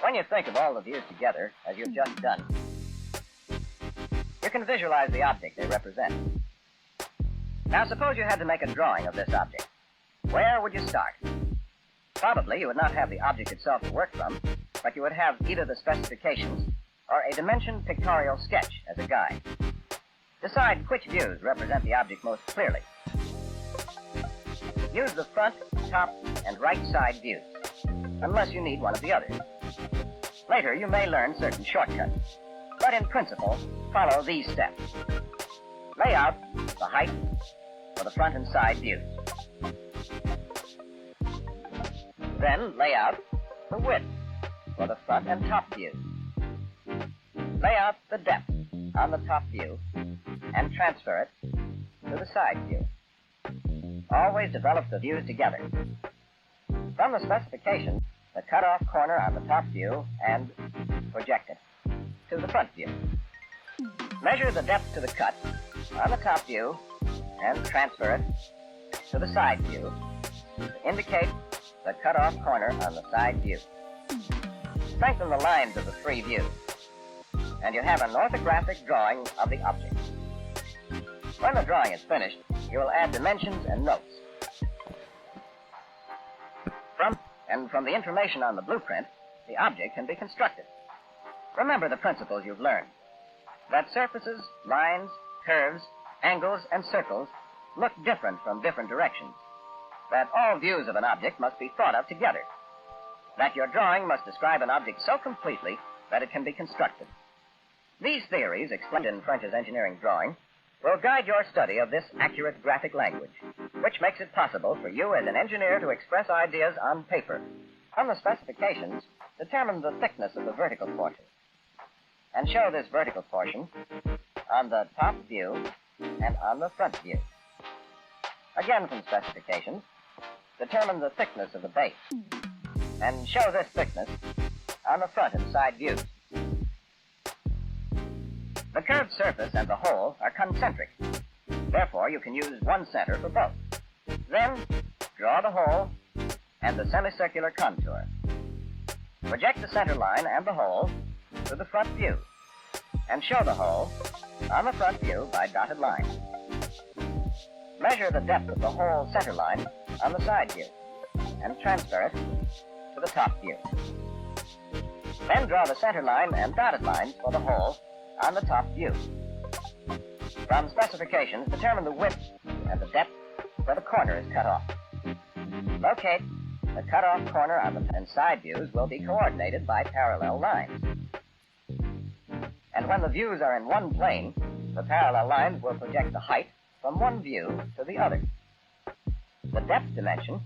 When you think of all the views together, as you've just done, you can visualize the object they represent. Now, suppose you had to make a drawing of this object. Where would you start? Probably you would not have the object itself to work from, but you would have either the specifications or a dimension pictorial sketch as a guide. Decide which views represent the object most clearly. Use the front, top, and right side views, unless you need one of the others. Later, you may learn certain shortcuts, but in principle, follow these steps. Lay out the height for the front and side views. Then lay out the width for the front and top views. Lay out the depth on the top view and transfer it to the side view. Always develop the views together. From the specifications, the cut-off corner on the top view and project it to the front view. Measure the depth to the cut on the top view and transfer it to the side view to indicate the cut-off corner on the side view. Strengthen the lines of the three views, and you have an orthographic drawing of the object. When the drawing is finished, you will add dimensions and notes. From the information on the blueprint, the object can be constructed. Remember the principles you've learned: that surfaces, lines, curves, angles, and circles look different from different directions, that all views of an object must be thought of together, that your drawing must describe an object so completely that it can be constructed. These theories, explained in French's engineering drawing, will guide your study of this accurate graphic language, which makes it possible for you as an engineer to express ideas on paper. From the specifications, determine the thickness of the vertical portion, and show this vertical portion on the top view and on the front view. Again, from specifications, determine the thickness of the base, and show this thickness on the front and side views. The curved surface and the hole are concentric. Therefore, you can use one center for both. Then, draw the hole and the semicircular contour. Project the center line and the hole to the front view, and show the hole on the front view by dotted lines. Measure the depth of the hole center line on the side view, and transfer it to the top view. Then draw the center line and dotted lines for the hole on the top view. From specifications, determine the width and the depth where the corner is cut off. Locate the cut-off corner on the and side views will be coordinated by parallel lines. And when the views are in one plane, the parallel lines will project the height from one view to the other. The depth dimension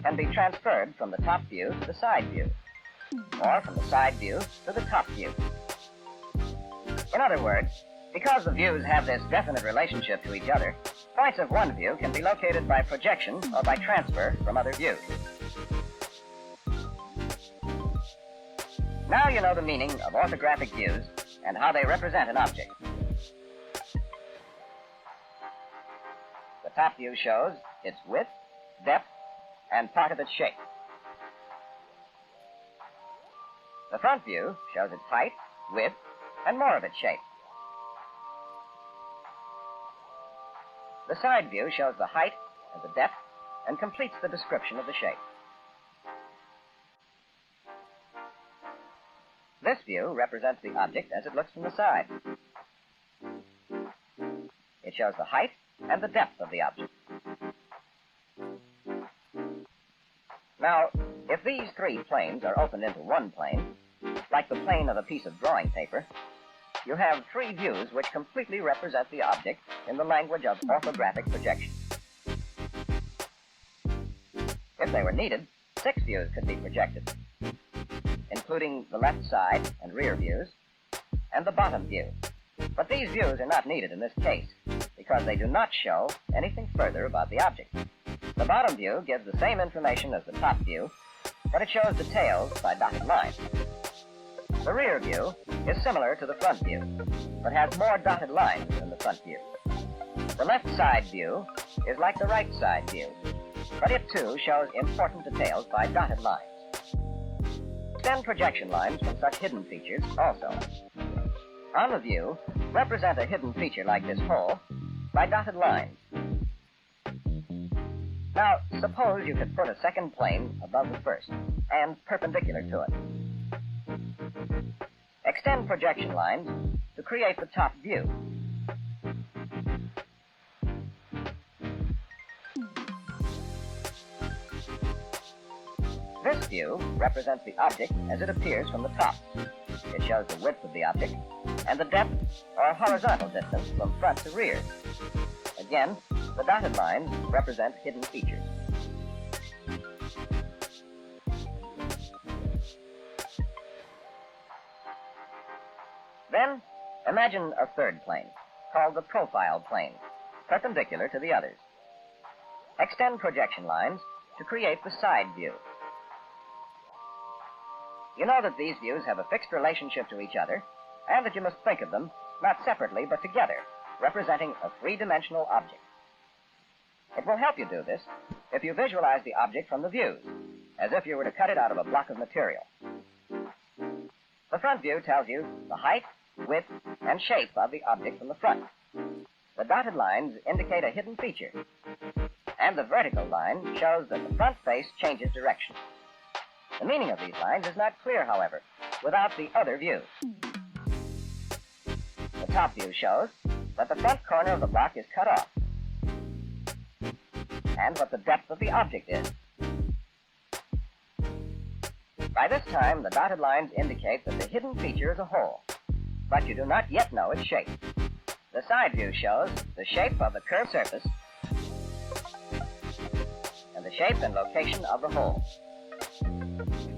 can be transferred from the top view to the side view, or from the side view to the top view. In other words, because the views have this definite relationship to each other, points of one view can be located by projection or by transfer from other views. Now you know the meaning of orthographic views and how they represent an object. The top view shows its width, depth, and part of its shape. The front view shows its height, width, and more of its shape. The side view shows the height and the depth and completes the description of the shape. This view represents the object as it looks from the side. It shows the height and the depth of the object. Now, if these three planes are opened into one plane, like the plane of a piece of drawing paper, you have three views which completely represent the object in the language of orthographic projection. If they were needed, 6 views could be projected, including the left side and rear views, and the bottom view. But these views are not needed in this case, because they do not show anything further about the object. The bottom view gives the same information as the top view, but it shows details by dotted lines. The rear view is similar to the front view, but has more dotted lines than the front view. The left side view is like the right side view, but it too shows important details by dotted lines. Extend projection lines from such hidden features also. On the view, represent a hidden feature like this hole by dotted lines. Now, suppose you could put a second plane above the first and perpendicular to it. Extend projection lines to create the top view. This view represents the object as it appears from the top. It shows the width of the object and the depth or horizontal distance from front to rear. Again, the dotted lines represent hidden features. Then, imagine a third plane, called the profile plane, perpendicular to the others. Extend projection lines to create the side view. You know that these views have a fixed relationship to each other, and that you must think of them not separately but together, representing a three-dimensional object. It will help you do this if you visualize the object from the views, as if you were to cut it out of a block of material. The front view tells you the height, width, and shape of the object from the front. The dotted lines indicate a hidden feature, and the vertical line shows that the front face changes direction. The meaning of these lines is not clear, however, without the other views. The top view shows that the front corner of the block is cut off, and what the depth of the object is. By this time, the dotted lines indicate that the hidden feature is a hole, but you do not yet know its shape. The side view shows the shape of the curved surface and the shape and location of the hole.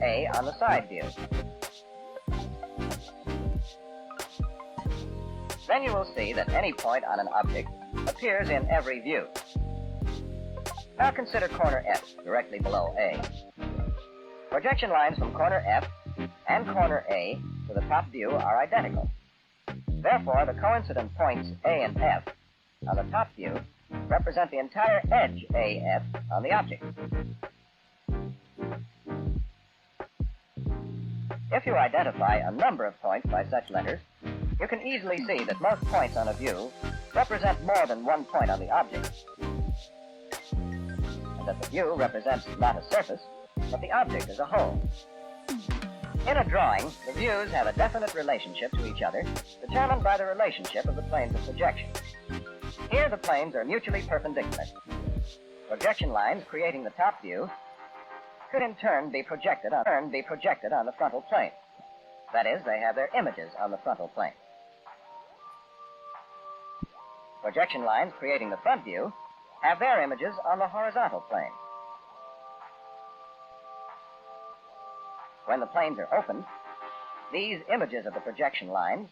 A on the side view. Then you will see that any point on an object appears in every view. Now consider corner F directly below A. Projection lines from corner F and corner A to the top view are identical. Therefore, the coincident points A and F on the top view represent the entire edge AF on the object. If you identify a number of points by such letters, you can easily see that most points on a view represent more than one point on the object, and that the view represents not a surface, but the object as a whole. In a drawing, the views have a definite relationship to each other, determined by the relationship of the planes of projection. Here the planes are mutually perpendicular. Projection lines creating the top view could in turn be projected on the frontal plane. That is, they have their images on the frontal plane. Projection lines creating the front view have their images on the horizontal plane. When the planes are opened, these images of the projection lines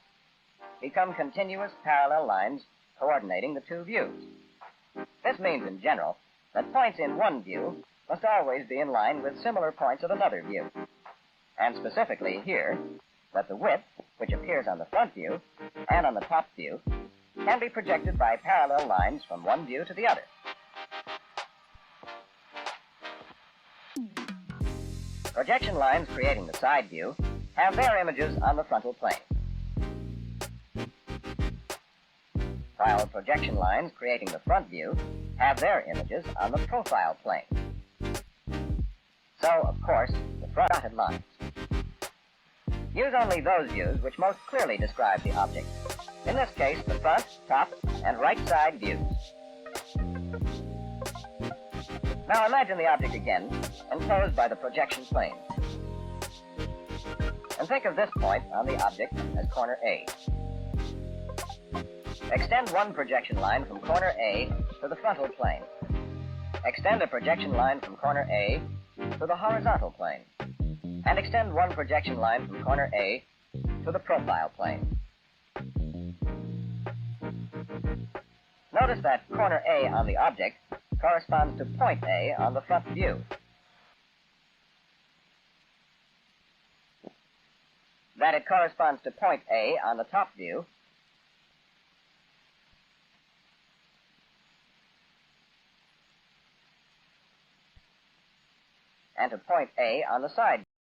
become continuous parallel lines coordinating the two views. This means, in general, that points in one view must always be in line with similar points of another view. And specifically here, that the width, which appears on the front view and on the top view, can be projected by parallel lines from one view to the other. Projection lines creating the side view have their images on the frontal plane, while projection lines creating the front view have their images on the profile plane. So, of course, the front dotted lines. Use only those views which most clearly describe the object. In this case, the front, top, and right side views. Now imagine the object again, enclosed by the projection plane. And think of this point on the object as corner A. Extend one projection line from corner A to the frontal plane. Extend a projection line from corner A to the horizontal plane. And extend one projection line from corner A to the profile plane. Notice that corner A on the object corresponds to point A on the front view. That it corresponds to point A on the top view. and to point A on the side